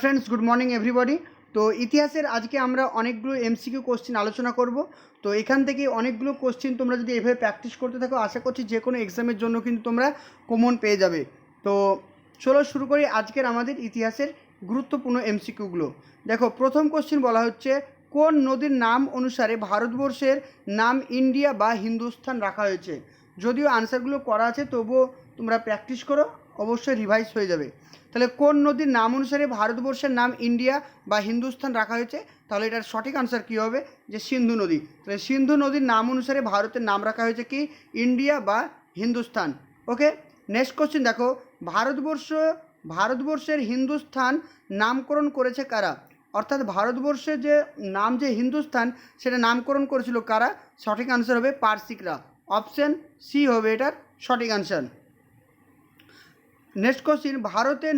Friends, good morning everybody. তো ইতিহাসের আজকে আমরা অনেকগুলো এমসিকিউ কোশ্চেন আলোচনা করব। তো এখান থেকে অনেকগুলো কোশ্চেন তোমরা যদি এভাবে প্র্যাকটিস করতে থাকো, আশা করছি যে কোনো এক্সামের জন্য কিন্তু তোমরা কমন পেয়ে যাবে। তো চলো শুরু করি আজকের আমাদের ইতিহাসের গুরুত্বপূর্ণ এমসিকিউগুলো। দেখো, প্রথম কোশ্চেন বলা হচ্ছে, কোন নদীর নাম অনুসারে ভারতবর্ষের নাম ইন্ডিয়া বা হিন্দুস্তান রাখা হয়েছে? যদিও আনসারগুলো করা আছে, তবুও তোমরা প্র্যাকটিস করো, অবশ্যই রিভাইজ হয়ে যাবে। তাহলে কোন নদীর নাম অনুসারে ভারতবর্ষের নাম ইন্ডিয়া বা হিন্দুস্তান রাখা হয়েছে? তাহলে এটার সঠিক আনসার কী হবে? যে সিন্ধু নদী। তাহলে সিন্ধু নদীর নাম অনুসারে ভারতের নাম রাখা হয়েছে কি? ইন্ডিয়া বা হিন্দুস্তান। ওকে, নেক্সট কোশ্চেন দেখো, ভারতবর্ষের হিন্দুস্তান নামকরণ করেছে কারা? অর্থাৎ ভারতবর্ষের যে নাম যে হিন্দুস্তান, সেটা নামকরণ করেছিল কারা? সঠিক আনসার হবে পারসিকরা। অপশন সি হবে এটার সঠিক আনসার। নেক্সট কোশ্চিন, ভারতের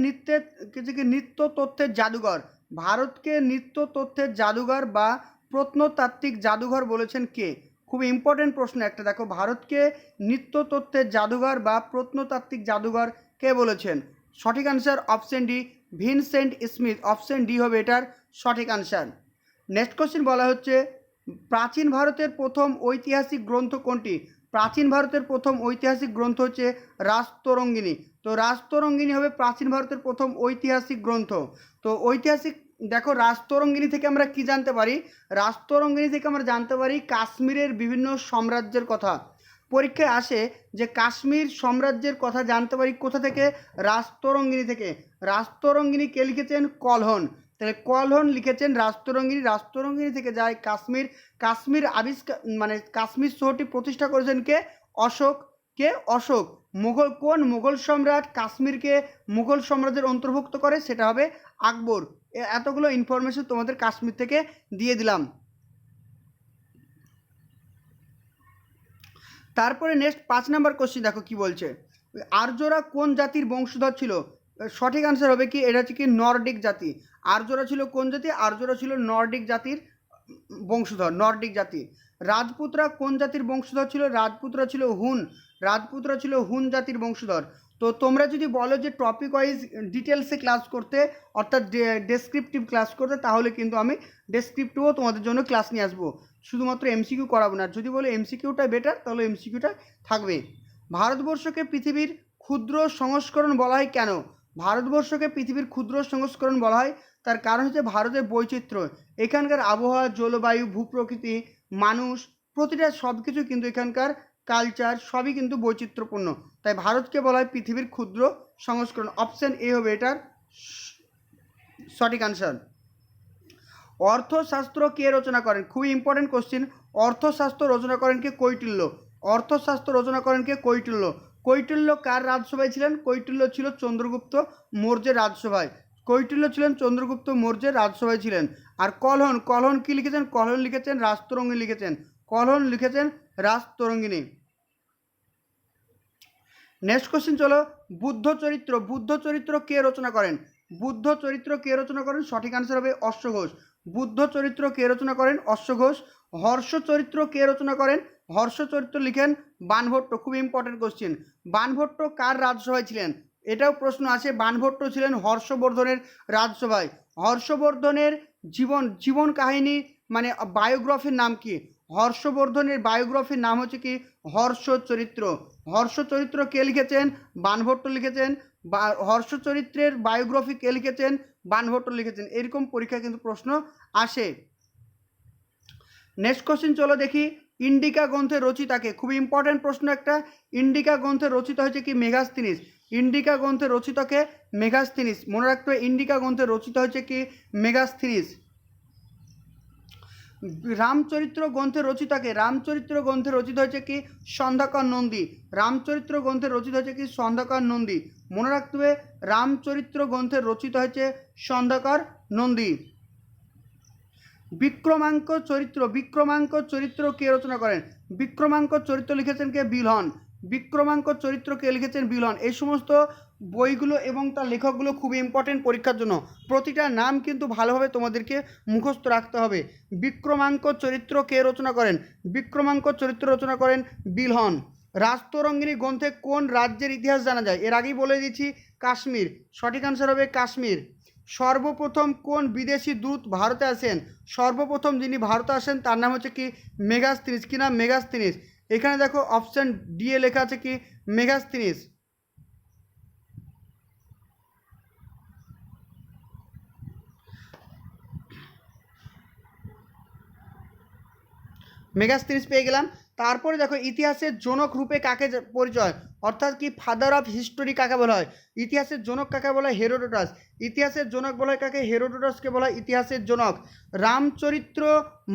নৃত্য তথ্যের জাদুঘর, ভারতকে নৃত্য তথ্যের জাদুঘর বা প্রত্নতাত্ত্বিক জাদুঘর বলেছেন কে? খুব ইম্পর্টেন্ট প্রশ্ন একটা। দেখো, ভারতকে নৃত্য তথ্যের জাদুঘর বা প্রত্নতাত্ত্বিক জাদুঘর কে বলেছেন? সঠিক answer option D, Vincent Smith. Option D হবে এটার সঠিক আনসার। নেক্সট কোশ্চিন বলা হচ্ছে, প্রাচীন ভারতের প্রথম ঐতিহাসিক গ্রন্থ কোনটি? প্রাচীন ভারতের প্রথম ঐতিহাসিক গ্রন্থ হচ্ছে রাজতরঙ্গিনী। তো রাজতরঙ্গিনী হবে প্রাচীন ভারতের প্রথম ঐতিহাসিক গ্রন্থ। তো ঐতিহাসিক, দেখো, রাজতরঙ্গিনী থেকে আমরা কি জানতে পারি? রাজতরঙ্গিনী থেকে আমরা জানতে পারি কাশ্মীরের বিভিন্ন সাম্রাজ্যের কথা। পরীক্ষায় আসে যে কাশ্মীর সাম্রাজ্যের কথা জানতে পারি কোথা থেকে? রাজতরঙ্গিনী থেকে। রাজতরঙ্গিনী কে লিখেছেন? কলহন। তাহলে কলহন লিখেছেন রাজতরঙ্গিনী থেকে যায় কাশ্মীর আবিষ্কার, মানে কাশ্মীর শহরটি প্রতিষ্ঠা করেছেন কে? অশোক। কে? অশোক। কোন মুঘল সম্রাট কাশ্মীরকে মুঘল সাম্রাজ্যের অন্তর্ভুক্ত করে? সেটা হবে আকবর। এতগুলো ইনফরমেশন তোমাদের কাশ্মীর থেকে দিয়ে দিলাম। তারপরে নেক্সট 5 নাম্বার কোশ্চেন দেখো কি বলছে, আর্যরা কোন জাতির বংশধর ছিল? সঠিক আনসার হবে কি? এটা হচ্ছে কি নর্ডিক জাতি। আর্যরা ছিল কোন জাতি? আর্যরা ছিল নর্ডিক জাতির বংশধর, নর্ডিক জাতি। রাজপুতরা কোন জাতির বংশধর ছিল? রাজপুতরা ছিল হুন জাতির বংশধর। তো তোমরা যদি বলো যে টপিক ওয়াইজ ডিটেলসে ক্লাস করতে, অর্থাৎ ডেসক্রিপটিভ ক্লাস করতে, তাহলে কিন্তু আমি ডেসক্রিপটিভও তোমাদের জন্য ক্লাস নিয়ে আসবো, শুধুমাত্র এমসিকিউ করাবো না। যদি বলো এমসিকিউটা বেটার, তাহলে এমসিকিউটা থাকবে। ভারতবর্ষকে পৃথিবীর ক্ষুদ্র সংস্করণ বলা হয় কেন? ভারতবর্ষকে পৃথিবীর ক্ষুদ্র সংস্করণ বলা হয়, তার কারণ হচ্ছে ভারতের বৈচিত্র্য। এখানকার আবহাওয়া, জলবায়ু, ভূপ্রকৃতি, মানুষ, প্রতিটা সব কিছু কিন্তু এখানকার কালচার সবই কিন্তু বৈচিত্র্যপূর্ণ। তাই ভারতকে বলা হয় পৃথিবীর ক্ষুদ্র সংস্করণ। অপশন এ হবে এটার সঠিক আনসার। অর্থশাস্ত্র কে রচনা করেন? খুবই ইম্পর্টেন্ট কোশ্চিন। অর্থশাস্ত্র রচনা করেন কে? কৈটিল্য। অর্থশাস্ত্র রচনা করেন কে? কৈটিল্য। কৈটিল্য কার রাজসভায় ছিলেন? কৈটিল্য ছিল চন্দ্রগুপ্ত মৌর্যের রাজসভায়। কৈটিল্য ছিলেন চন্দ্রগুপ্ত মৌর্যের রাজসভায় ছিলেন। আর কলহন কি লিখেছেন? কলহন লিখেছেন রাজতরঙ্গিনী লিখেছেন। কলহন লিখেছেন রাজতরঙ্গিনী। নেক্সট কোশ্চেন চলো, বুদ্ধ চরিত্র কে রচনা করেন? বুদ্ধ চরিত্র কে রচনা করেন? সঠিক আনসার হবে অশ্বঘোষ। বুদ্ধ চরিত্র কে রচনা করেন? অশ্বঘোষ। হর্ষ চরিত্র কে রচনা করেন? হর্ষ চরিত্র লিখেন বাণভট্ট। খুব ইম্পর্টেন্ট কোশ্চেন। বাণভট্ট কার রাজসভায় ছিলেন? এটাও প্রশ্ন আছে। বাণভট্ট ছিলেন হর্ষবর্ধনের রাজসভায়। হর্ষবর্ধনের জীবন কাহিনী, মানে বায়োগ্রাফির নাম কি? হর্ষবর্ধনের বায়োগ্রাফির নাম হচ্ছে কি? হর্ষ চরিত্র। হর্ষ চরিত্র কে লিখেছেন? বাণভট্ট লিখেছেন। বা হর্ষ চরিত্রের বায়োগ্রাফি কে লিখেছেন? বাণভট্ট লিখেছেন। এরকম পরীক্ষায় কিন্তু প্রশ্ন আসে। নেক্সট কোশ্চেন চলো দেখি, ইন্ডিকা গ্রন্থের রচিতাকে? খুবই ইম্পর্টেন্ট প্রশ্ন একটা। ইন্ডিকা গ্রন্থের রচিত হয়েছে কি? মেগাস্থিনিস। ইন্ডিকা গ্রন্থের রচিতকে মেগাস্থিনিস। মনে রাখতে হবে ইন্ডিকা গ্রন্থের রচিত হয়েছে কি? মেগাস্থিনিস। রামচরিত্র গ্রন্থের রচিতাকে? রামচরিত্র গ্রন্থের রচিত হয়েছে কি? সন্ধ্যাকর নন্দী। রামচরিত্র গ্রন্থের রচিত হয়েছে কি? সন্ধ্যাকর নন্দী। মনে রাখতে হবে রামচরিত্র গ্রন্থের রচিত হয়েছে সন্ধ্যাকর নন্দী। বিক্রমাঙ্ক চরিত্র কে রচনা করেন? বিক্রমাঙ্ক চরিত্র লিখেছেন কে? বিলহন। বিক্রমাঙ্ক চরিত্র কে লিখেছেন? বিলহন। এই সমস্ত বইগুলো এবং তার লেখকগুলো খুবই ইম্পর্টেন্ট পরীক্ষার জন্য। প্রতিটা নাম কিন্তু ভালোভাবে তোমাদেরকে মুখস্থ রাখতে হবে। বিক্রমাঙ্ক চরিত্র কে রচনা করেন? বিক্রমাঙ্ক চরিত্র রচনা করেন বিলহন। রাজতরঙ্গিনী গ্রন্থে কোন রাজ্যের ইতিহাস জানা যায়? এর আগেই বলে দিচ্ছি কাশ্মীর। সঠিক আনসার হবে কাশ্মীর। সর্বপ্রথম কোন বিদেশি দূত ভারতে আসেন? সর্বপ্রথম যিনি ভারতে আসেন তার নাম হচ্ছে কি মেগাস্তিনিস। কি নাম? মেগাস্তিনিস। এখানে দেখো অপশন ডি এ লেখা আছে কি মেগাস্তিনিস। মেগাস্তিনিস পেয়ে গেলাম। তারপরে দেখো ইতিহাসের জনক রূপে কাকে পরিচয়, অর্থাৎ কি ফাদার অফ হিস্টোরি কাকে বলা হয়? ইতিহাসের জনক কাকে বলা হয়? হেরোডোটাস। ইতিহাসের জনক বলা হয় কাকে? হেরোডোটাসকে বলা হয় ইতিহাসের জনক। রামচরিত্র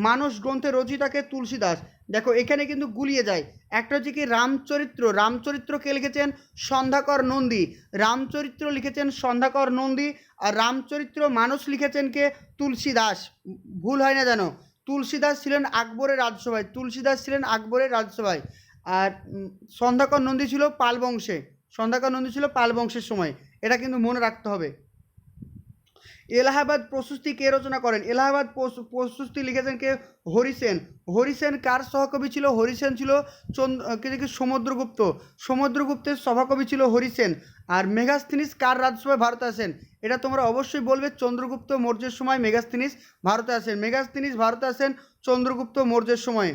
মানস গ্রন্থের রচয়িতাকে তুলসীদাস। দেখো এখানে কিন্তু গুলিয়ে যায়, একটা হচ্ছে কি রামচরিত্র, রামচরিত্র কে লিখেছেন? সন্ধ্যাকর নন্দী। রামচরিত্র লিখেছেন সন্ধ্যাকর নন্দী, আর রামচরিত্র মানস লিখেছেন কে? তুলসীদাস। ভুল হয় না জানো, তুলসীদাস ছিলেন আকবরের রাজসভায়, তুলসীদাস ছিলেন আকবরের রাজসভায়। আর সন্ধ্যাকর নন্দী ছিল পাল বংশে, সন্ধ্যাকর নন্দী ছিল পাল বংশের সময়, এটা কিন্তু মনে রাখতে হবে। এলাহাবাদ প্রশস্তি কে রচনা করেন? এলাহাবাদ প্রশস্তি লিখেছেন কে? হরিসেন। হরিসেন কার সহকবি ছিল? হরিসেন ছিল সমুদ্রগুপ্ত, সমুদ্রগুপ্তের সভাকবি ছিল হরিসেন। আর মেগাস্তিনিস কার রাজসভায় ভারতে আসেন? এটা তোমরা অবশ্যই বলবে, চন্দ্রগুপ্ত মৌর্যের সময় মেগাস্তিনিস ভারতে আসেন। মেগাস্তিনিস ভারতে আসেন চন্দ্রগুপ্ত মৌর্যের সময়।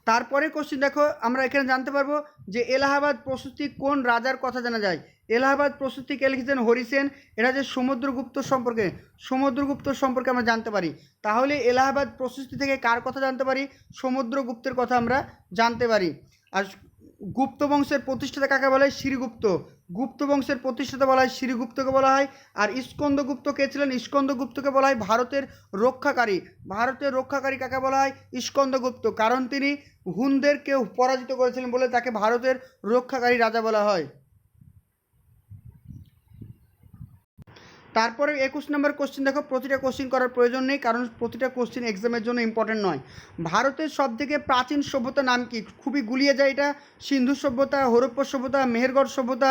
তারপরে কোশ্চিন দেখো, আমরা এখানে জানতে পারবো যে এলাহাবাদ প্রশস্তি কোন রাজার কথা জানা যায়? এলাহাবাদ প্রশস্তি কে লিখেছেন? হরিসেন। এটা যে সমুদ্রগুপ্ত সম্পর্কে, সমুদ্রগুপ্ত সম্পর্কে আমরা জানতে পারি। তাহলে এলাহাবাদ প্রশস্তি থেকে কার কথা জানতে পারি? সমুদ্রগুপ্তের কথা আমরা জানতে পারি। আর গুপ্ত বংশের প্রতিষ্ঠাতা কাকে বলা হয়? শ্রীগুপ্ত। গুপ্ত বংশের প্রতিষ্ঠাতা বলা হয় শ্রীগুপ্তকে বলা হয়। আর স্কন্দগুপ্ত কে ছিলেন? স্কন্দগুপ্তকে বলা হয় ভারতের রক্ষাকারী। ভারতের রক্ষাকারী কাকে বলা হয়? স্কন্দগুপ্ত, কারণ তিনি হুনদেরকে পরাজিত করেছিলেন বলে তাকে ভারতের রক্ষাকারী রাজা বলা হয়। তারপরে 21 নম্বর কোশ্চেন দেখো, প্রতিটা কোশ্চেন করার প্রয়োজন নেই, কারণ প্রতিটা কোশ্চেন এক্সামের জন্য ইম্পর্টেন্ট নয়। ভারতের সবথেকে প্রাচীন সভ্যতার নাম কি? খুবই গুলিয়ে যায় এটা। সিন্ধু সভ্যতা, হরপ্পা সভ্যতা, মেহেরগড় সভ্যতা,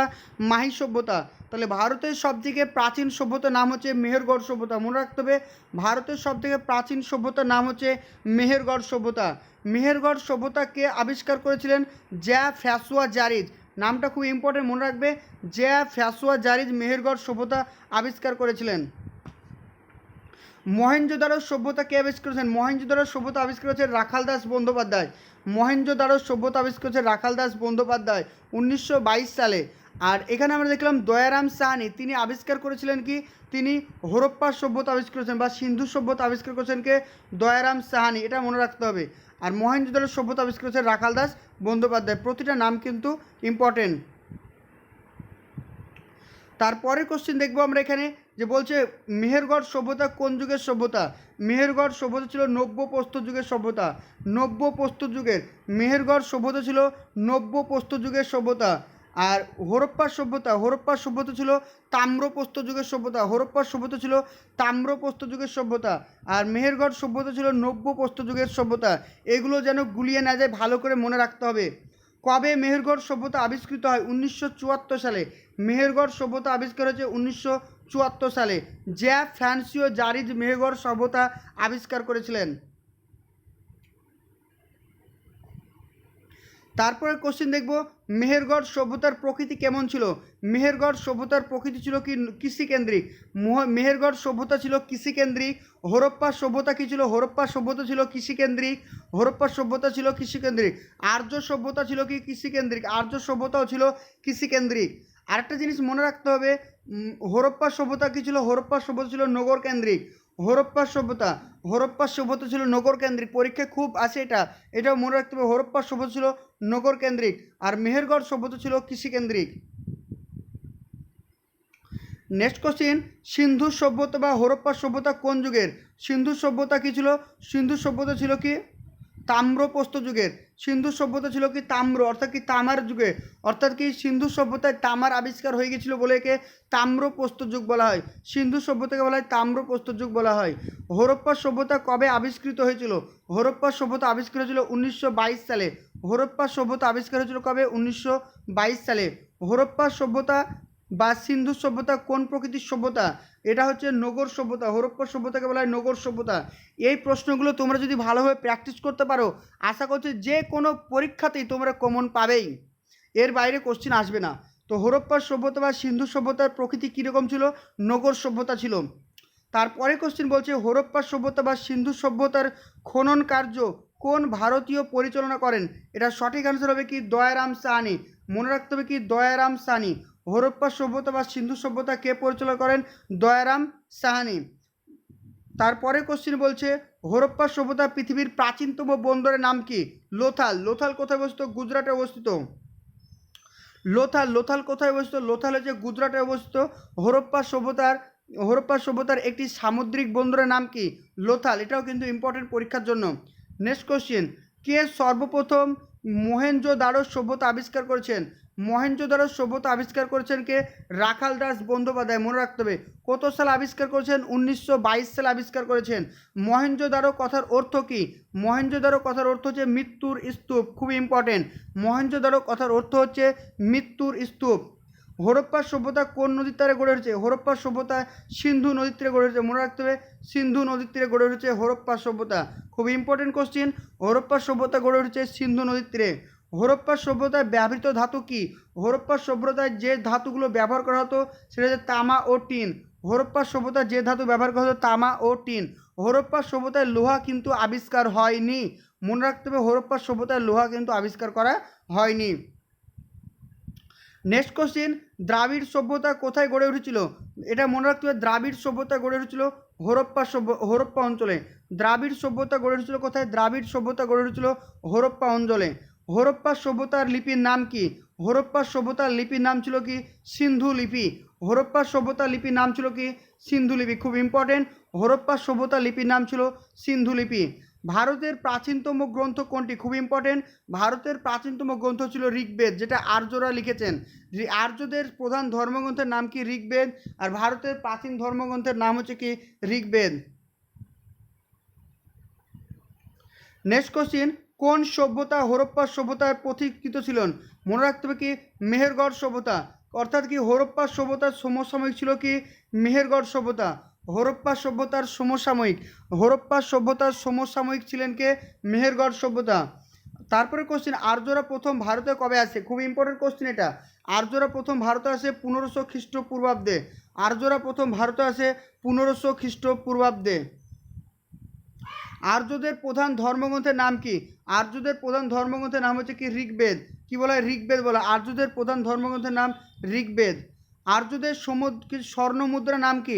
মাহি সভ্যতা। তাহলে ভারতের সবথেকে প্রাচীন সভ্যতার নাম হচ্ছে মেহেরগড় সভ্যতা। মনে রাখতে হবে, ভারতের সবথেকে প্রাচীন সভ্যতার নাম হচ্ছে মেহেরগড় সভ্যতা। মেহেরগড় সভ্যতাকে আবিষ্কার করেছিলেন জ্যা ফ্যাসুয়া জারিজ। নামটা খুব ইম্পর্টেন্ট, মনে রাখবে, জ্যা ফ্যাসুয়া জারিজ মেহেরগড় সভ্যতা আবিষ্কার করেছিলেন। মহেঞ্জোদারো সভ্যতা কে আবিষ্কার করেছেন? মহেঞ্জোদারো সভ্যতা আবিষ্কার করেছেন রাখাল দাস বন্দ্যোপাধ্যায়। মহেঞ্জোদারো সভ্যতা আবিষ্কার করেছেন রাখাল দাস বন্দ্যোপাধ্যায় 1922 সালে। আর এখানে আমরা দেখলাম দয়ারাম সাহানি, তিনি আবিষ্কার করেছিলেন কি? তিনি হরপ্পা সভ্যতা আবিষ্কার করেছেন বা সিন্ধু সভ্যতা আবিষ্কার করেছেন কে? দয়ারাম সাহানি, এটা মনে রাখতে হবে। আর মহেঞ্জোদারো সভ্যতা আবিষ্কার করেছেন রাখাল দাস বন্দ্যোপাধ্যায়। প্রতিটা নাম কিন্তু ইম্পর্টেন্ট। তারপরে কোশ্চেন দেখবো আমরা এখানে, যে বলছে মেহেরগড় সভ্যতা কোন যুগের সভ্যতা? মেহেরগড় সভ্যতা ছিল নব্য প্রস্তর যুগের সভ্যতা। নব্য প্রস্তর যুগের মেহেরগড় সভ্যতা ছিল নব্য প্রস্তর যুগের সভ্যতা। আর হরপ্পা সভ্যতা, হরপ্পা সভ্যতা ছিল তাম্রপ্রস্তর যুগের সভ্যতা। হরপ্পা সভ্যতা ছিল তাম্রপ্রস্তর যুগের সভ্যতা। আর মেহেরগড় সভ্যতা ছিল নব্য প্রস্তর যুগের সভ্যতা। এগুলো যেন গুলিয়ে না যায়, ভালো করে মনে রাখতে হবে। কবে মেহেরগড় সভ্যতা আবিষ্কৃত হয়? 1974 সালে। মেহেরগড় সভ্যতা আবিষ্কার হয়েছে 1974 সালে। জ্যা ফ্রান্সিও জারিজ মেহেরগড় সভ্যতা আবিষ্কার করেছিলেন। তারপরে কোশ্চেন দেখব, মেহেরগড় সভ্যতার প্রকৃতি কেমন ছিল? মেহেরগড় সভ্যতার প্রকৃতি ছিল কি? কৃষিকেন্দ্রিক। মেহেরগড় সভ্যতা ছিল কৃষিকেন্দ্রিক। হরপ্পা সভ্যতা কী ছিল? হরপ্পা সভ্যতা ছিল কৃষিকেন্দ্রিক। হরপ্পা সভ্যতা ছিল কৃষিকেন্দ্রিক। আর্য সভ্যতা ছিল কি? কৃষিকেন্দ্রিক। আর্য সভ্যতাও ছিল কৃষিকেন্দ্রিক। আরেকটা জিনিস মনে রাখতে হবে, হরপ্পা সভ্যতা কী ছিল? হরপ্পা সভ্যতা ছিল নগর কেন্দ্রিক। হরপ্পা সভ্যতা, হরপ্পা সভ্যতা ছিল নগর কেন্দ্রিক। পরীক্ষায় খুব আসে এটা, এটাও মনে রাখতে হবে। হরপ্পা সভ্যতা ছিল নগর কেন্দ্রিক, আর মেহেরগড় সভ্যতা ছিল কৃষিকেন্দ্রিক। নেক্সট কোশ্চিন, সিন্ধু সভ্যতা বা হরপ্পা সভ্যতা কোন যুগের? সিন্ধু সভ্যতা কী ছিল? সিন্ধু সভ্যতা ছিল কি? তাম্রপ্রস্তর যুগের। সিন্ধু সভ্যতা ছিল কি? তাম্র, অর্থাৎ কি তামার যুগে। অর্থাৎ কি সিন্ধু সভ্যতায় তামার আবিষ্কার হয়ে গেছিলো বলে একে তাম্রপ্রস্তর যুগ বলা হয়। সিন্ধু সভ্যতাকে বলা হয় তাম্রপ্রস্তর যুগ বলা হয়। হরপ্পা সভ্যতা কবে আবিষ্কৃত হয়েছিল? হরপ্পা সভ্যতা আবিষ্কার হয়েছিল 1922 সালে। হরপ্পা সভ্যতা আবিষ্কার হয়েছিল কবে? 1922 সালে। হরপ্পা সভ্যতা বা সিন্ধু সভ্যতা কোন প্রকৃতির সভ্যতা? এটা হচ্ছে নগর সভ্যতা। হরপ্পা সভ্যতাকে বলা হয় নগর সভ্যতা। এই প্রশ্নগুলো তোমরা যদি ভালোভাবে প্র্যাকটিস করতে পারো, আশা করছি যে কোনো পরীক্ষাতেই তোমরা কমন পাবেই, এর বাইরে কোশ্চেন আসবে না। তো হরপ্পা সভ্যতা বা সিন্ধু সভ্যতার প্রকৃতি কীরকম ছিল? নগর সভ্যতা ছিল। তারপরে কোশ্চেন বলছে হরপ্পা সভ্যতা বা সিন্ধু সভ্যতার খনন কার্য কোন ভারতীয় পরিচালনা করেন? এটা সঠিক অ্যান্সার হবে কি দয়ারাম সাহানি। মনে রাখতে হবে কি দয়ারাম সাহানি। হরপ্পা সভ্যতা বা সিন্ধু সভ্যতা কে পরিচালনা করেন? দয়ারাম সাহানি। তারপরে কোশ্চেন বলছে হরপ্পা সভ্যতা পৃথিবীর প্রাচীনতম বন্দরের নাম কি? লোথাল। লোথাল কোথায় অবস্থিত? গুজরাটে অবস্থিত। লোথাল কোথায় অবস্থিত? লোথাল হচ্ছে গুজরাটে অবস্থিত। হরপ্পা সভ্যতার একটি সামুদ্রিক বন্দরের নাম কি? লোথাল। এটাও কিন্তু ইম্পর্টেন্ট পরীক্ষার জন্য। নেক্সট কোশ্চেন, কে সর্বপ্রথম মহেঞ্জোদারো সভ্যতা আবিষ্কার করেছেন? মহেঞ্জোদারো সভ্যতা আবিষ্কার করেছেন কে? রাখাল দাস বন্দ্যোপাধ্যায়। মনে রাখতে হবে কত সালে আবিষ্কার করেছেন? 1922 সালে আবিষ্কার করেছেন। মহেঞ্জোদারো কথার অর্থ কি? মহেঞ্জোদারো কথার অর্থ হচ্ছে মৃত্যুর স্তূপ। খুবই ইম্পর্টেন্ট। মহেঞ্জোদারো কথার অর্থ হচ্ছে মৃত্যুর স্তূপ। হরপ্পা সভ্যতা কোন নদীর তীরে গড়ে উঠেছে? হরপ্পা সভ্যতা সিন্ধু নদীর তীরে গড়ে উঠেছে। মনে রাখতে হবে সিন্ধু নদীর তীরে গড়ে উঠেছে হরপ্পা সভ্যতা। খুব ইম্পর্টেন্ট কোশ্চিন। হরপ্পা সভ্যতা গড়ে উঠেছে সিন্ধু নদীর তীরে। হরপ্পা সভ্যতায় ব্যবহৃত ধাতু কি? হরপ্পা সভ্যতায় যে ধাতুগুলো ব্যবহার করা হতো সেটা হচ্ছে তামা ও টিন। হরপ্পা সভ্যতায় যে ধাতু ব্যবহার করা হতো তামা ও টিন। হরপ্পা সভ্যতায় লোহা কিন্তু আবিষ্কার হয়নি। মনে রাখতে হবে হরপ্পা সভ্যতায় লোহা কিন্তু আবিষ্কার করা হয়নি। নেক্সট কোশ্চিন, দ্রাবিড় সভ্যতা কোথায় গড়ে উঠেছিল? এটা মনে রাখতে হবে দ্রাবিড় সভ্যতা গড়ে উঠেছিল হরপ্পা অঞ্চলে। দ্রাবিড় সভ্যতা গড়ে উঠেছিল কোথায়? দ্রাবিড় সভ্যতা গড়ে উঠেছিল হরপ্পা অঞ্চলে। হরপ্পা সভ্যতার লিপির নাম কি? হরপ্পা সভ্যতার লিপির নাম ছিল কি? সিন্ধু লিপি। হরপ্পা সভ্যতার লিপির নাম ছিল কি? সিন্ধু লিপি। খুব ইম্পর্টেন্ট। হরপ্পা সভ্যতার লিপির নাম ছিল সিন্ধু লিপি। ভারতের প্রাচীনতম গ্রন্থ কোনটি? খুব ইম্পর্টেন্ট। ভারতের প্রাচীনতম গ্রন্থ ছিল ঋগ্বেদ, যেটা আর্যরা লিখেছেন। আর্যদের প্রধান ধর্মগ্রন্থের নাম কি? ঋগ্বেদ। আর ভারতের প্রাচীন ধর্মগ্রন্থের নাম হচ্ছে কি? ঋগ্বেদ। নেক্সট কোশ্চিন, কোন সভ্যতা হরপ্পা সভ্যতার পথিকৃত ছিলেন? মনে রাখতে হবে কি মেহেরগড় সভ্যতা। অর্থাৎ কি হরপ্পা সভ্যতার সমসাময়িক ছিল কি মেহেরগড় সভ্যতা। হরপ্পা সভ্যতার সমসাময়িক, হরপ্পা সভ্যতার সমসাময়িক ছিলেন কে? মেহেরগড় সভ্যতা। তারপরে কোশ্চিন, আর্যরা প্রথম ভারতে কবে আসে? খুব ইম্পর্টেন্ট কোশ্চিন এটা। আর্যরা প্রথম ভারতে আসে 1500 খ্রিস্টপূর্বাব্দে। আর্যরা প্রথম ভারতে আসে 1500 খ্রিস্টপূর্বাব্দে। আর্যদের প্রধান ধর্মগ্রন্থের নাম কি? আর্যদের প্রধান ধর্মগ্রন্থের নাম হচ্ছে কি ঋগ্বেদ। কি বলা হয়? ঋগ্বেদ বলা। আর্যদের প্রধান ধর্মগ্রন্থের নাম ঋগ্বেদ। আর্যদের স্বর্ণ মুদ্রার নাম কি?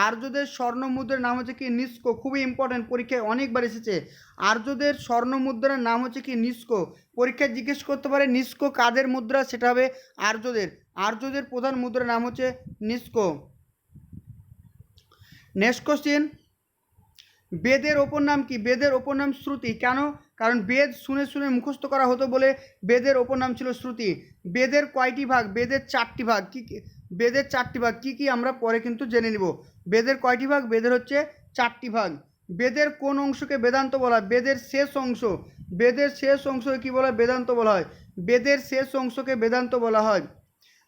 আর্যদের স্বর্ণ মুদ্রার নাম হচ্ছে কি নিস্কো। খুবই ইম্পর্টেন্ট, পরীক্ষায় অনেকবার এসেছে। আর্যদের স্বর্ণ মুদ্রার নাম হচ্ছে কি নিস্কো। পরীক্ষায় জিজ্ঞেস করতে পারে নিস্কো কাদের মুদ্রা? সেটা হবে আর্যদের। আর্যদের প্রধান মুদ্রার নাম হচ্ছে নিস্কো। নেক্সট কোশ্চিন, বেদের অপর নাম কি? বেদের অপর নাম শ্রুতি। কেন? কারণ বেদ শুনে শুনে মুখস্থ করা হতো বলে বেদের অপর নাম ছিল শ্রুতি। বেদের কয়টি ভাগ? বেদের 4টি ভাগ। কি বেদের 4টি ভাগ কি কি আমরা পরে কিন্তু জেনে নিব। বেদের কয়টি ভাগ? বেদের হচ্ছে 4টি ভাগ। বেদের কোন অংশকে বেদান্ত বলা হয়? বেদের শেষ অংশ। বেদের শেষ অংশকে কি বলা হয়? বেদান্ত বলা হয়। বেদের শেষ অংশকে বেদান্ত বলা হয়।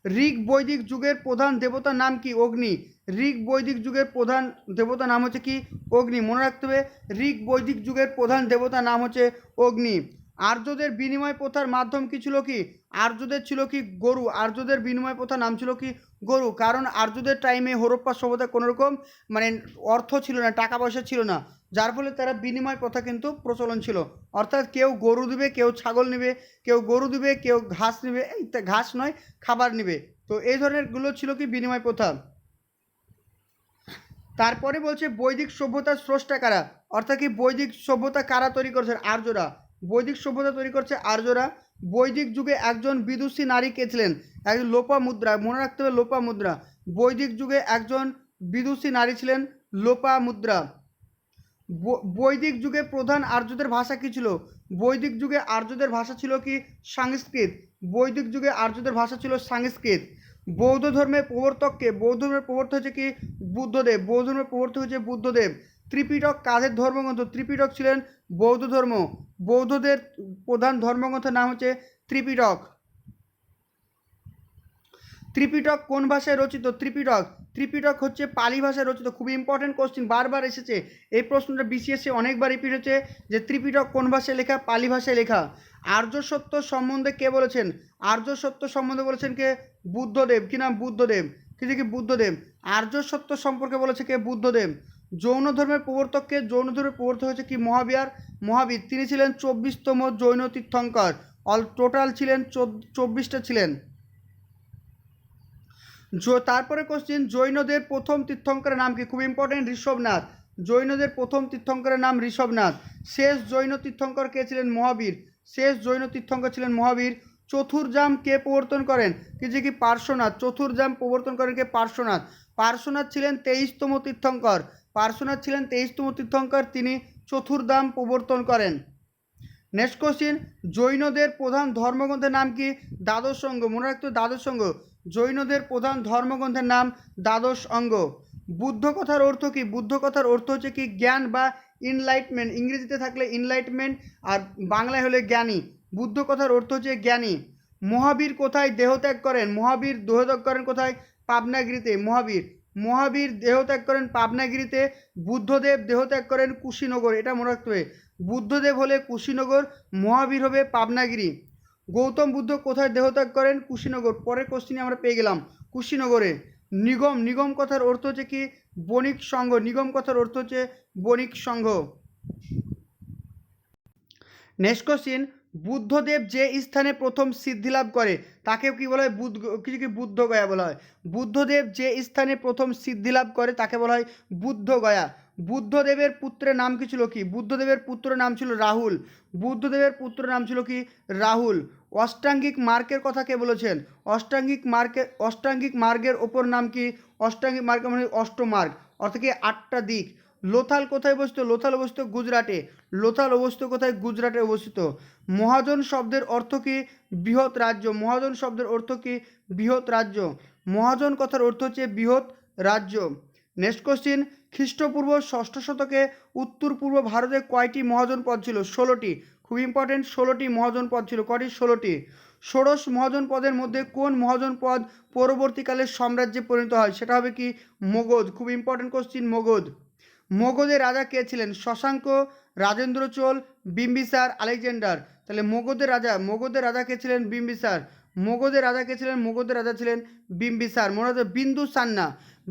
ঋগ বৈদিক যুগের প্রধান দেবতার নাম কি? অগ্নি। ঋগ বৈদিক যুগের প্রধান দেবতার নাম হচ্ছে কি? অগ্নি। মনে রাখতে হবে ঋগ বৈদিক যুগের প্রধান দেবতার নাম হচ্ছে অগ্নি। আর্যদের বিনিময় প্রথার মাধ্যম কি ছিল? কি আর্যদের ছিল কি গরু। আর্যদের বিনিময় প্রথার নাম ছিল কি গরু। কারণ আর্যদের টাইমে হরপ্পা সভ্যতা কোনোরকম মানে অর্থ ছিল না, টাকা পয়সা ছিল না, যার ফলে তারা বিনিময় প্রথা কিন্তু প্রচলন ছিল। অর্থাৎ কেউ গরু দিবে, কেউ ছাগল নেবে, কেউ গরু দিবে, কেউ ঘাস নেবে, এই ঘাস নয় খাবার নেবে। তো এই ধরনেরগুলো ছিল কি বিনিময় প্রথা। তারপরে বলছে বৈদিক সভ্যতার স্রষ্টা কারা? অর্থাৎ কি বৈদিক সভ্যতা কারা তৈরি করেছে? আর্যরা। বৈদিক সভ্যতা তৈরি করছে আর্যরা। বৈদিক যুগে একজন বিদুষী নারী কে ছিলেন? একজন লোপামুদ্রা। মনে রাখতে হবে লোপামুদ্রা। বৈদিক যুগে একজন বিদুষী নারী ছিলেন লোপামুদ্রা। বৈদিক যুগে প্রধান আর্যদের ভাষা কি ছিল? বৈদিক যুগে আর্যদের ভাষা ছিল কি সংস্কৃত। বৈদিক যুগে আর্যদের ভাষা ছিল সংস্কৃত। বৌদ্ধ ধর্মের প্রবর্তককে? বৌদ্ধ ধর্মের প্রবর্তক হচ্ছে কি বুদ্ধদেব। বৌদ্ধ ধর্মের প্রবর্তক হচ্ছে বুদ্ধদেব। ত্রিপিটক কাদের ধর্মগ্রন্থ? ত্রিপিটক ছিলেন বৌদ্ধ ধর্ম। বৌদ্ধদের প্রধান ধর্মগ্রন্থের নাম হচ্ছে ত্রিপিটক। ত্রিপিটক কোন ভাষায় রচিত? ত্রিপিটক হচ্ছে পালি ভাষায় রচিত। খুবই ইম্পর্টেন্ট কোশ্চিন, বারবার এসেছে এই প্রশ্নটা, বিসিএসে অনেকবার রিপিট হচ্ছে যে ত্রিপিটক কোন ভাষায় লেখা? পালি ভাষায় লেখা। আর্য সত্য সম্বন্ধে কে বলেছেন? আর্য সত্য সম্বন্ধে বলেছেন কে? বুদ্ধদেব। কি নাম? বুদ্ধদেব। কি বুদ্ধদেব। আর্য সত্য সম্পর্কে বলেছে কে? বুদ্ধদেব। জৈন ধর্মের প্রবর্তককে? জৈন ধর্মের প্রবর্তক হয়েছে কি? মহাবীর। মহাবীর তিনি ছিলেন 24তম জৈন তীর্থঙ্কর। অল টোটাল ছিলেন 24টা ছিলেন। তারপরে কোশ্চিন, জৈনদের প্রথম তীর্থঙ্করের নাম কি? খুব ইম্পর্টেন্ট, ঋষভনাথ। জৈনদের প্রথম তীর্থঙ্করের নাম ঋষভনাথ। শেষ জৈন তীর্থঙ্কর কে ছিলেন? মহাবীর। শেষ জৈন তীর্থঙ্কর ছিলেন মহাবীর। চতুর্জাম কে প্রবর্তন করেন? কি পার্শ্বনাথ। চতুর্জাম প্রবর্তন করেন কে? পার্শ্বনাথ। পার্শ্বনাথ ছিলেন 23তম তীর্থঙ্কর। পার্শ্বনাথ ছিলেন 23তম তীর্থঙ্কর, তিনি চতুর্ধাম প্রবর্তন করেন। নেক্সট কোশ্চিন, জৈনদের প্রধান ধর্মগ্রন্থের নাম কি? দ্বাদশ অঙ্গ। মনে রাখতে হবে দ্বাদশ অঙ্গ। জৈনদের প্রধান ধর্মগ্রন্থের নাম দ্বাদশ অঙ্গ। বুদ্ধ কথার অর্থ কি? বুদ্ধ কথার অর্থ হচ্ছে কি? জ্ঞান বা ইনলাইটমেন্ট। ইংরেজিতে থাকলে ইনলাইটমেন্ট আর বাংলায় হলে জ্ঞানী। বুদ্ধ কথার অর্থ হচ্ছে জ্ঞানী। মহাবীর কোথায় দেহত্যাগ করেন? মহাবীর দেহত্যাগ করেন কোথায়? পাবনাগিরিতে। মহাবীর দেহত্যাগ করেন পাবনাগিরিতে। বুদ্ধদেব দেহত্যাগ করেন কুশীনগর। এটা মনে রাখতে হবে। বুদ্ধদেব হলে কুশীনগর, মহাবীর হবে পাবনাগিরি। গৌতম বুদ্ধ কোথায় দেহত্যাগ করেন? কুশীনগর। পরের কোশ্চিনে আমরা পেয়ে গেলাম কুশীনগরে। নিগম। নিগম কথার অর্থ হচ্ছে কি? বণিক সংঘ। নিগম কথার অর্থ হচ্ছে বণিক সংঘ। নেক্সট কোশ্চিন, বুদ্ধদেব যে স্থানে প্রথম সিদ্ধি লাভ করে তাকে কি বলা হয়? বুদ্ধগয়া বলা হয়। বুদ্ধদেব যে স্থানে প্রথম সিদ্ধি লাভ করে তাকে বলা হয় বুদ্ধগয়া। বুদ্ধদেবের পুত্রের নাম কি ছিল? কি? বুদ্ধদেবের পুত্রের নাম ছিল রাহুল। বুদ্ধদেবের পুত্রের নাম ছিল কি? রাহুল। অষ্টাঙ্গিক মার্গের কথা কে বলেছেন? অষ্টাঙ্গিক মার্গের ওপর নাম কি? অষ্টাঙ্গিক মার্গ মানে অষ্টমার্গ, অর্থাৎ কি 8টা দিক। লোথাল কোথায় অবস্থিত? লোথাল অবস্থিত গুজরাটে। লোথাল অবস্থিত কোথায়? গুজরাটে অবস্থিত। মহাজন শব্দের অর্থ কি? বৃহৎ রাজ্য। মহাজন শব্দের অর্থ কি? বৃহৎ রাজ্য। মহাজন কথার অর্থ হচ্ছে বৃহৎ রাজ্য। নেক্সট কোশ্চিন, খ্রিস্টপূর্ব 6ষ্ঠ শতকে উত্তর পূর্ব ভারতে কয়টি মহাজন পদ ছিল? 16টি। খুব ইম্পর্টেন্ট, 16টি মহাজন পদ ছিল। কয়টি? 16টি। ষোড়শ মহাজন পদের মধ্যে কোন মহাজন পদ পরবর্তীকালে সাম্রাজ্যে পরিণত হয়? সেটা হবে কি? মগধ। খুব ইম্পর্টেন্ট কোশ্চিন, মগধ। মগধের রাজা কে ছিলেন? শশাঙ্ক, রাজেন্দ্র চোল, বিম্বিসার, আলেকজান্ডার। তাহলে মগধের রাজা কে ছিলেন? বিম্বিসার। মগধের রাজা কে ছিলেন? মগধের রাজা ছিলেন বিম্বিসার। মনে রাখবে বিন্দুসার না,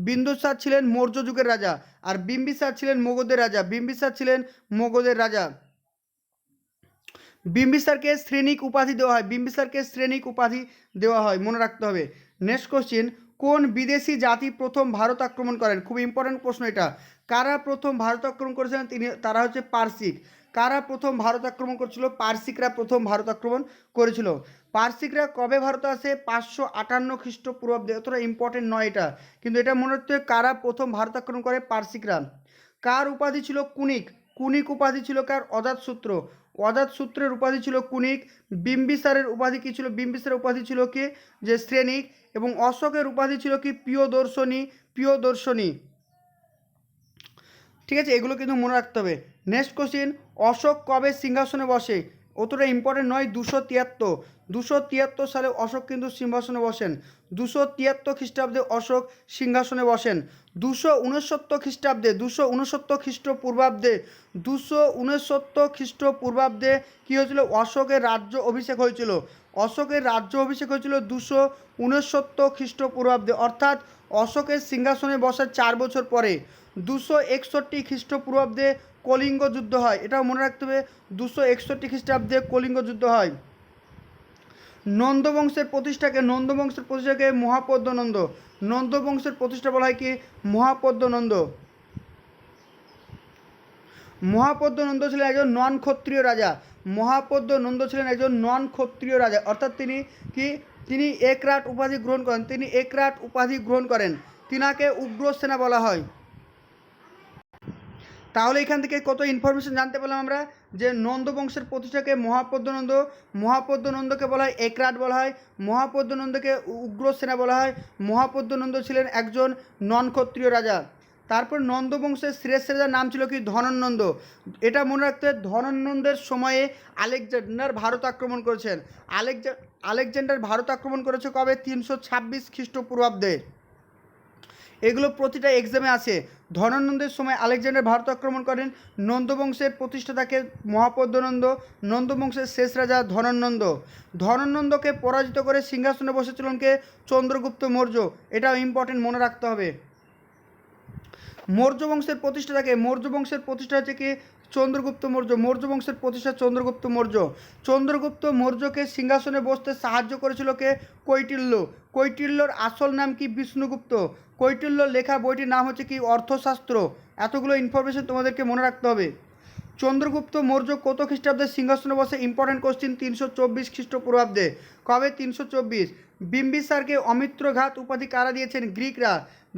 বিন্দুসার ছিলেন মৌর্য যুগের রাজা, আর বিম্বিসার ছিলেন মগধের রাজা। বিম্বিসার ছিলেন মগধের রাজা। বিম্বিসারকে শ্রেণিক উপাধি দেওয়া হয়। বিম্বিসারকে শ্রেণিক উপাধি দেওয়া হয়, মনে রাখতে হবে। নেক্সট কোশ্চিন, কোন বিদেশি জাতি প্রথম ভারত আক্রমণ করেন? খুব ইম্পর্টেন্ট প্রশ্ন এটা। কারা প্রথম ভারত আক্রমণ করেছিলেন? তারা হচ্ছে পারসিক। কারা প্রথম ভারত আক্রমণ করেছিল? পারসিকরা প্রথম ভারত আক্রমণ করেছিল। পারসিকরা কবে ভারতে আসে? 558 খ্রিস্টপূর্বাব্দে। অতটা ইম্পর্টেন্ট নয় এটা, কিন্তু এটা মনে রাখতে হবে কারা প্রথম ভারত আক্রমণ করে? পারসিকরা। কার উপাধি ছিল কুনিক? কুনিক উপাধি ছিল কার? অজাতশত্র। অজাতশত্রের উপাধি ছিল কুনিক। বিম্বিসারের উপাধি কি ছিল? বিম্বিসারের উপাধি ছিল কি? যে শ্রেণিক। এবং অশোকের উপাধি ছিল কি? প্রিয়দর্শনী। ঠিক আছে, এগুলো কিন্তু মনে রাখতে হবে। নেক্সট কোশ্চিন, অশোক কবে সিংহাসনে বসে? অতটা ইম্পর্টেন্ট নয়। 273 সালে অশোক কিন্তু সিংহাসনে বসেন। 273 খ্রিস্টাব্দে অশোক সিংহাসনে বসেন। 269 খ্রিস্টাব্দে, 269 খ্রিস্টপূর্বাব্দে, 269 খ্রিস্টপূর্বাব্দে কী হয়েছিল? অশোকের রাজ্য অভিষেক হয়েছিল। অশোকের রাজ্য অভিষেক হয়েছিল 269 খ্রিস্টপূর্বাব্দে, অর্থাৎ অশোকের সিংহাসনে বসার 4 বছর পরে। 261 খ্রিস্টপূর্বাব্দে কলিঙ্গ যুদ্ধ হয়। এটাও মনে রাখতে হবে, 261 খ্রিস্টাব্দে কলিঙ্গ যুদ্ধ হয়। নন্দবংশের প্রতিষ্ঠাকে মহাপদ্মনন্দ। নন্দবংশের প্রতিষ্ঠা বলা হয় কি? মহাপদ্মনন্দ। মহাপদ্মনন্দ ছিলেন একজন নন ক্ষত্রিয় রাজা। মহাপদ্মনন্দ ছিলেন একজন নন ক্ষত্রিয় রাজা, অর্থাৎ তিনি একরাট উপাধি গ্রহণ করেন। তিনাকে উগ্রসেনা বলা হয়। তাহলে এখান থেকে কত ইনফরমেশন জানতে পারলাম আমরা, যে নন্দবংশের প্রতিষ্ঠাকে মহাপদ্মনন্দকে বলা হয় একরাট বলা হয়, মহাপদ্মনন্দকে উগ্রসেনা বলা হয়। মহাপদ্মনন্দ ছিলেন একজন নন ক্ষত্রিয় রাজা। তারপর নন্দবংশের শ্রেষ্ঠ রাজার নাম ছিল কি? ধননন্দ। এটা মনে রাখতে, ধননন্দের সময়ে আলেকজান্ডার ভারত আক্রমণ করেছেন। আলেকজান্ডার ভারত আক্রমণ করেছে কবে? 326 খ্রিস্টপূর্বাব্দে। এগুলো প্রতিটা এক্সামে আছে। ধননন্দের সময় আলেকজান্ডার ভারত আক্রমণ করেন। নন্দবংশের প্রতিষ্ঠাতাকে মহাপদ্মনন্দ। নন্দবংশের শেষ রাজা ধননন্দ। ধননন্দকে পরাজিত করে সিংহাসনে বসেছিলেন কে? চন্দ্রগুপ্ত মৌর্য। এটাও ইম্পর্টেন্ট, মনে রাখতে হবে। মৌর্য বংশের প্রতিষ্ঠাতাকে? মৌর্য বংশের প্রতিষ্ঠা হচ্ছে কি? চন্দ্রগুপ্ত মৌর্য। মৌর্য বংশের প্রতিষ্ঠা চন্দ্রগুপ্ত মৌর্য। চন্দ্রগুপ্ত মৌর্যকে সিংহাসনে বসতে সাহায্য করেছিল কে? কৈটিল্য। কৈটিল্যর আসল নাম কি? বিষ্ণুগুপ্ত। কৈটিল্যর লেখা বইটির নাম হচ্ছে কি? অর্থশাস্ত্র। এতগুলো ইনফরমেশন তোমাদেরকে মনে রাখতে হবে। চন্দ্রগুপ্ত মৌর্য কত খ্রিস্টাব্দে সিংহাসনে বসে? ইম্পর্টেন্ট কোশ্চিন, 324 খ্রিস্টপূর্বাব্দে। কবে? 324। বিম্বিসারকে অমিত্রঘাত উপাধি কারা দিয়েছেন? গ্রিকরা।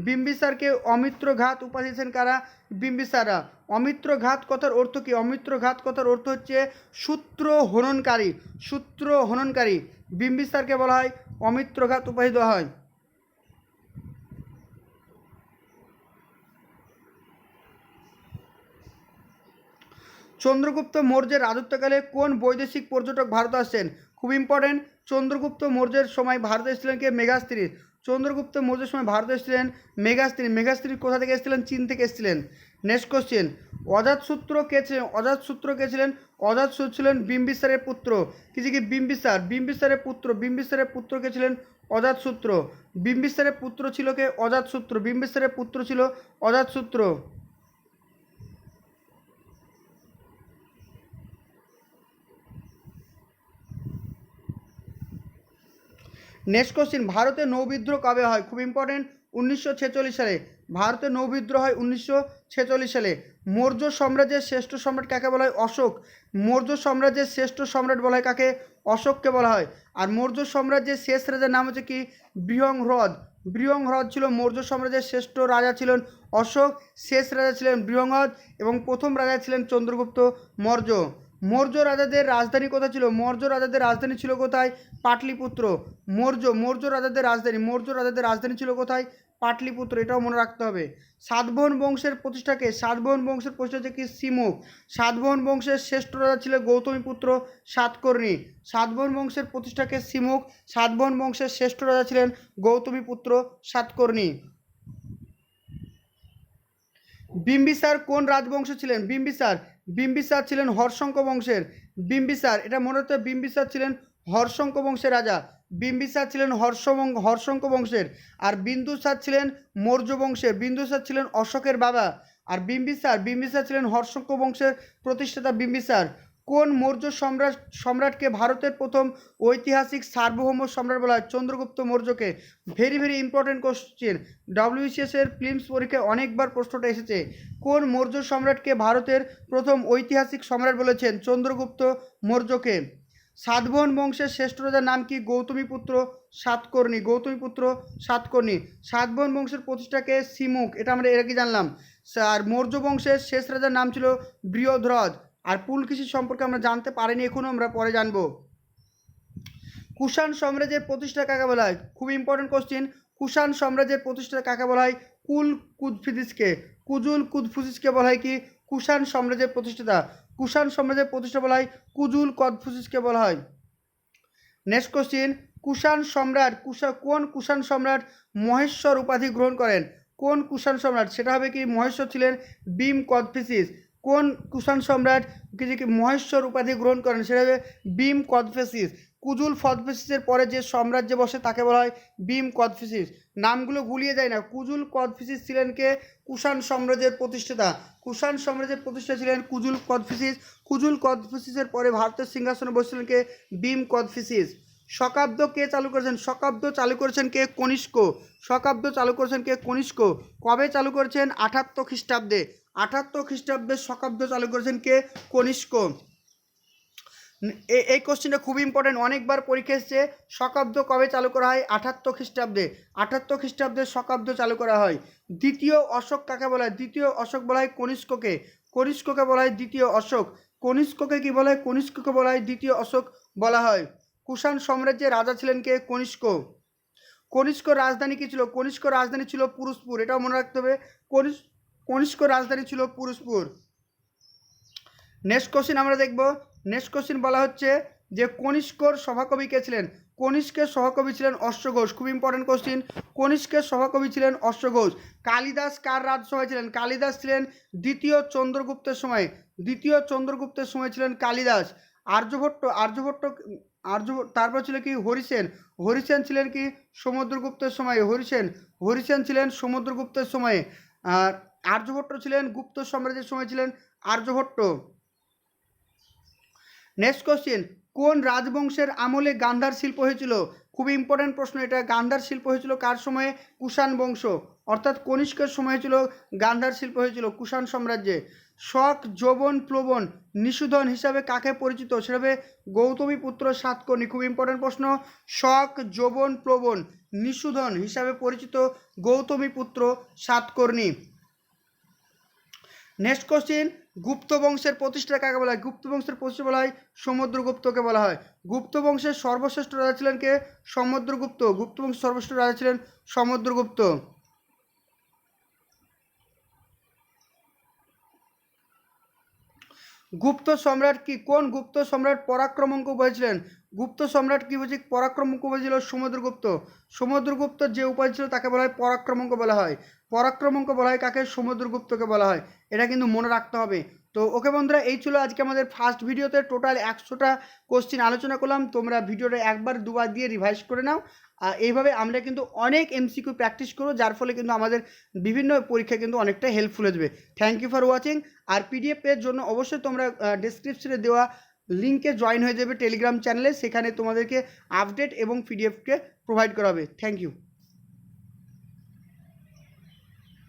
বিম্বিসারকে অমিত্রঘাত উপাধি দিয়েছেন কারা? বিম্বিসাররা। অমিত্রঘাত কথার অর্থ কি? অমিত্রঘাত কথার অর্থ হচ্ছে সূত্র হননকারী। সূত্র হননকারী। বিম্বিসারকে বলা হয় অমিত্রঘাত উপাধি দেওয়া হয়। চন্দ্রগুপ্ত মৌর্যের রাজত্বকালে কোন বৈদেশিক পর্যটক ভারত আসছেন? খুব ইম্পর্টেন্ট। চন্দ্রগুপ্ত মৌর্যের সময় ভারতে এসেছিলেন কে? মেগাস্ত্রী। চন্দ্রগুপ্ত মৌর্যের সময় ভারতে এসেছিলেন মেগাস্ত্রী। মেগাস্ত্রী কোথা থেকে এসেছিলেন? চীন থেকে এসেছিলেন। নেক্সট কোশ্চেন, অজাতশত্রু কে ছিলেন? অজাতশত্রু কে ছিলেন? অজাতশত্রু ছিলেন বিম্বিসারের পুত্র। কিছু কি? বিম্বিসার। বিম্বিসারের পুত্র। বিম্বিসারের পুত্র কে ছিলেন? অজাতশত্রু। বিম্বিসারের পুত্র ছিল কে? অজাতশত্রু। বিম্বিসারের পুত্র ছিল অজাতশত্রু। নেক্সট কোশ্চিন, ভারতে নৌবিদ্রোহ কবে হয়? খুব ইম্পর্টেন্ট, 1946 সালে। ভারতে নৌবিদ্রোহ হয় 1946 সালে। মৌর্য সাম্রাজ্যের শ্রেষ্ঠ সম্রাট কাকে বলা হয়? অশোক। মৌর্য সাম্রাজ্যের শ্রেষ্ঠ সম্রাট বলা হয় কাকে? অশোককে বলা হয়। আর মৌর্য সাম্রাজ্যের শেষ রাজার নাম হচ্ছে কি? বৃহংহ্রদ। বৃহংহ্রদ ছিল মৌর্য সাম্রাজ্যের শ্রেষ্ঠ রাজা ছিলেন অশোক, শেষ রাজা ছিলেন বৃহংহ্রদ এবং প্রথম রাজা ছিলেন চন্দ্রগুপ্ত মৌর্য। মৌর্য রাজাদের রাজধানী কোথায় ছিল? মৌর্য রাজাদের রাজধানী ছিল কোথায়? পাটলিপুত্র। মৌর্য রাজাদের রাজধানী, মৌর্য রাজাদের রাজধানী ছিল কোথায়? পাটলিপুত্র। এটাও মনে রাখতে হবে। সাতবাহন বংশের প্রতিষ্ঠাকে? সাতবাহন বংশের প্রতিষ্ঠা হচ্ছে কি? সিমুখ। সাতবাহন বংশের শ্রেষ্ঠ রাজা ছিল গৌতমীপুত্র সাতকর্ণী। সাতবাহন বংশের প্রতিষ্ঠাকে? সিমুখ। সাতবাহন বংশের শ্রেষ্ঠ রাজা ছিলেন গৌতমীপুত্র সাতকর্ণী। বিম্বিসার কোন রাজবংশ ছিলেন? বিম্বিসার। বিম্বিসার ছিলেন হর্ষঙ্ক বংশের। বিম্বিসার, এটা মনে হতে, বিম্বিসার ছিলেন হর্ষঙ্ক বংশের রাজা। বিম্বিসার ছিলেন হর্ষঙ্ক বংশের। আর বিন্দুসার ছিলেন মৌর্য বংশের। বিন্দুসার ছিলেন অশোকের বাবা। আর বিম্বিসার ছিলেন হর্ষঙ্ক বংশের প্রতিষ্ঠাতা বিম্বিসার। কোন মৌর্য সম্রাটকে ভারতের প্রথম ঐতিহাসিক সার্বভৌম সম্রাট বলা হয়? চন্দ্রগুপ্ত মৌর্যকে। Very very important question, WBCS এর প্রিলিমস পরীক্ষায় অনেকবার প্রশ্নটা এসেছে। কোন মৌর্য সম্রাটকে ভারতের প্রথম ঐতিহাসিক সম্রাট বলেছেন? চন্দ্রগুপ্ত মৌর্যকে। সাতবাহন বংশের শ্রেষ্ঠ রাজার নাম কি? গৌতমীপুত্র সাতকর্ণী। গৌতমীপুত্র সাতকর্ণী। সাতবাহন বংশের প্রতিষ্ঠাকে? সিমুখ। এটা আমরা এর আগে জানলাম। আর মৌর্য বংশের শেষ রাজার নাম ছিল বৃহদ্রথ। আর পুলকেশী সম্পর্কে আমরা জানতে পারিনি এখনও, আমরা পরে জানবো। কুষাণ সাম্রাজ্যের প্রতিষ্ঠা কাকে বলা হয়? খুব ইম্পর্টেন্ট কোশ্চেন। কুষাণ সাম্রাজ্যের প্রতিষ্ঠা কাকে বলা হয়? কুজফুজিসকে। কুজফুজিসকে বলা হয় কি? কুষাণ সাম্রাজ্যের প্রতিষ্ঠাতা। কুষাণ সাম্রাজ্যের প্রতিষ্ঠা বলা হয় কুজফুজিসকে বলা হয়। নেক্সট কোশ্চেন, কুষাণ সম্রাট কোন কুষাণ সম্রাট মহেশ্বর উপাধি গ্রহণ করেন? কোন কুষাণ সম্রাট? সেটা হবে কি? মহেশ্বর ছিলেন ভীম কোদফিসিস। কোন কুষাণ সম্রাট কি মহেশ্বর উপাধি গ্রহণ করেন? সেটা হবে ভীম কোদফিসিস। কুজুল ফদফিসিসের পরে যে সাম্রাজ্যে বসে তাকে বলা হয় ভীম কোদফিসিস। নামগুলো গুলিয়ে যায় না। কুজুল কোদফিসিস ছিলেন কে? কুষাণ সাম্রাজ্যের প্রতিষ্ঠাতা। কুষাণ সাম্রাজ্যের প্রতিষ্ঠা ছিলেন কুজুল কোদফিসিস। কুজুল কোদফিসিসের পরে ভারতের সিংহাসনে বসেছিলেন কে? ভীম কোদফিসিস। শকাব্দ কে চালু করেছেন? শকাব্দ চালু করেছেন কে? কনিষ্ক। শকাব্দ চালু করেছেন কে? কনিষ্ক। কবে চালু করেছেন? 78 খ্রিস্টাব্দে। 78 খ্রিস্টাব্দে শকাব্দ চালু করেছেন কে? কনিষ্ক। এই কোশ্চেনটা খুব ইম্পর্টেন্ট, অনেকবার পরীক্ষা এসেছে। শকাব্দ কবে চালু করা হয়? 78 খ্রিস্টাব্দে। 78 খ্রিস্টাব্দে শকাব্দ চালু করা হয়। দ্বিতীয় অশোক কাকে বলা হয়? দ্বিতীয় অশোক বলা হয় কনিষ্ককে। কনিষ্ককে বলা হয় দ্বিতীয় অশোক। কনিষ্ককে কি বলা হয়? কনিষ্ককে বলা হয় দ্বিতীয় অশোক বলা হয়। কুষাণ সাম্রাজ্যের রাজা ছিলেন কে? কনিষ্ক। কনিষ্ক রাজধানী কি ছিল? কনিষ্ক রাজধানী ছিল পুরুষপুর। এটাও মনে রাখতে হবে, কনিষ্ক রাজধানী ছিল পুরুষপুর। নেক্সট কোশ্চেন আমরা দেখব। নেক্সট কোশ্চেন বলা হচ্ছে যে কনিষ্কর সভাকবি কে ছিলেন? কনিষ্কের সহকবি ছিলেন অশ্ব ঘোষ। খুব ইম্পর্টেন্ট কোশ্চিন, কনিষ্কের সহকবি ছিলেন অশ্ব ঘোষ। কালিদাস কার রাজসভায় ছিলেন? কালিদাস ছিলেন দ্বিতীয় চন্দ্রগুপ্তের সময়, দ্বিতীয় চন্দ্রগুপ্তের সময় ছিলেন কালিদাস। আর্যভট্ট, তারপর ছিল কি হরিসেন, হরিসেন ছিলেন কি সমুদ্রগুপ্তের সময়, হরিসেন ছিলেন সমুদ্রগুপ্তের সময়ে। আর আর্যভট্ট ছিলেন গুপ্ত সাম্রাজ্যের সময় ছিলেন আর্যভট্ট। নেক্সট কোশ্চেন, কোন রাজবংশের আমলে গান্ধার শিল্প হয়েছিল? খুবই ইম্পর্টেন্ট প্রশ্ন এটা। গান্ধার শিল্প হয়েছিল কার সময়ে? কুষাণ বংশ, অর্থাৎ কনিষ্কের সময় ছিল গান্ধার শিল্প হয়েছিল, কুষাণ সাম্রাজ্যে। শক, যৌবন, প্লবন, নিষুধন হিসাবে কাকে পরিচিত? সেভাবে গৌতমী পুত্র সাতকর্ণী। খুব ইম্পর্টেন্ট প্রশ্ন। শক, যৌবন, প্লবন, নিষুধন হিসাবে পরিচিত গৌতমী পুত্র সাতকর্ণী। নেক্সট কোশ্চিন, গুপ্ত বংশের প্রতিষ্ঠা কাকে বলা হয়? গুপ্ত বংশের প্রতিষ্ঠা বলা হয় সমুদ্রগুপ্তকে বলা হয়। গুপ্ত বংশের সর্বশ্রেষ্ঠ রাজা ছিলেন কে? সমুদ্রগুপ্ত। গুপ্ত বংশের সর্বশ্রেষ্ঠ রাজা ছিলেন সমুদ্রগুপ্ত। গুপ্ত সম্রাট কি? কোন গুপ্ত সম্রাট পরাক্রমঙ্ক উপাধি ছিলেন? গুপ্ত সম্রাট কি বলছি? পরাক্রমঙ্ক উপাধি ছিল সমুদ্রগুপ্ত। সমুদ্রগুপ্ত যে উপাধি ছিল তাকে বলা হয় পরাক্রমঙ্ক বলা হয়। পরাক্রমঙ্ক বলা হয় কাকে? সমুদ্রগুপ্তকে বলা হয়। এটা কিন্তু মনে রাখতে হবে। তো ওকে বন্ধুরা, এই ছিল আজকে আমাদের ফার্স্ট ভিডিওতে টোটাল 100টা কোশ্চিন আলোচনা করলাম। তোমরা ভিডিওটা একবার দুবার দিয়ে রিভাইজ করে নাও। এইভাবে আমরা কিন্তু অনেক এমসিকিউ প্র্যাকটিস করবো, যার ফলে কিন্তু আমাদের বিভিন্ন পরীক্ষা কিন্তু অনেকটা হেল্পফুল হয়ে যাবে। Thank you for watching. আর পিডিএফ এর জন্য অবশ্যই তোমরা ডেসক্রিপশনে দেওয়া লিঙ্কে জয়েন হয়ে যাবে টেলিগ্রাম চ্যানেলে, সেখানে তোমাদেরকে আপডেট এবং পিডিএফকে প্রোভাইড করা হবে। Thank you.